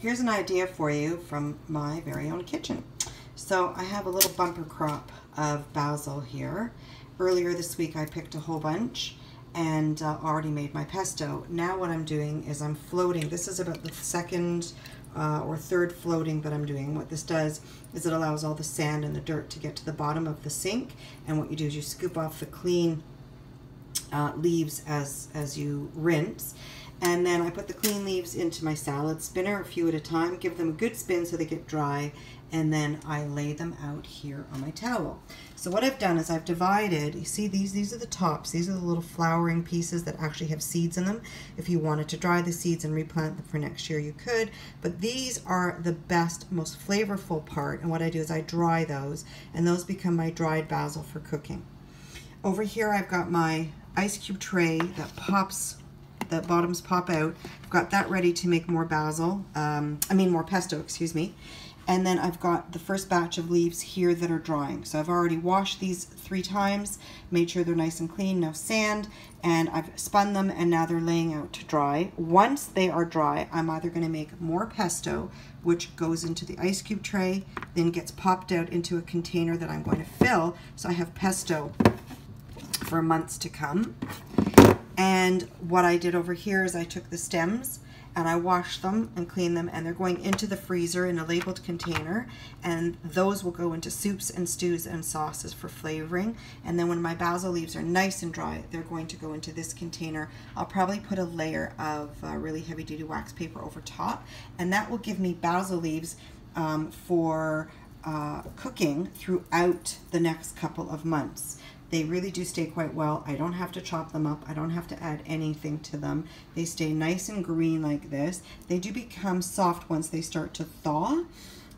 Here's an idea for you from my very own kitchen. So I have a little bumper crop of basil here. Earlier this week I picked a whole bunch and already made my pesto. Now what I'm doing is I'm floating. This is about the second or third floating that I'm doing. What this does is it allows all the sand and the dirt to get to the bottom of the sink, and what you do is you scoop off the clean leaves as you rinse. And then I put the clean leaves into my salad spinner, a few at a time, give them a good spin so they get dry, and then I lay them out here on my towel. So what I've done is I've divided, you see these are the tops, these are the little flowering pieces that actually have seeds in them. If you wanted to dry the seeds and replant them for next year, you could, but these are the best, most flavorful part, and what I do is I dry those, and those become my dried basil for cooking. Over here I've got my ice cube tray that pops, the bottoms pop out. I've got that ready to make more basil, more pesto, excuse me. And then I've got the first batch of leaves here that are drying. So I've already washed these 3 times, made sure they're nice and clean, no sand, and I've spun them and now they're laying out to dry. Once they are dry, I'm either gonna make more pesto, which goes into the ice cube tray, then gets popped out into a container that I'm going to fill, so I have pesto for months to come. And what I did over here is I took the stems and I washed them and cleaned them, and they're going into the freezer in a labeled container, and those will go into soups and stews and sauces for flavoring. And then when my basil leaves are nice and dry, they're going to go into this container. I'll probably put a layer of really heavy duty wax paper over top, and that will give me basil leaves for cooking throughout the next couple of months. They really do stay quite well. I don't have to chop them up. I don't have to add anything to them. They stay nice and green like this. They do become soft once they start to thaw,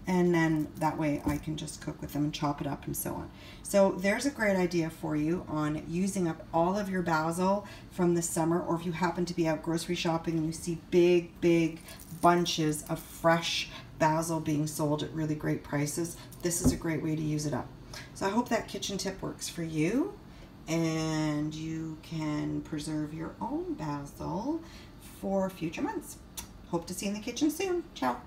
and then that way I can just cook with them and chop it up and so on. So there's a great idea for you on using up all of your basil from the summer, or if you happen to be out grocery shopping and you see big bunches of fresh basil being sold at really great prices, this is a great way to use it up. So I hope that kitchen tip works for you, and you can preserve your own basil for future months. Hope to see you in the kitchen soon. Ciao.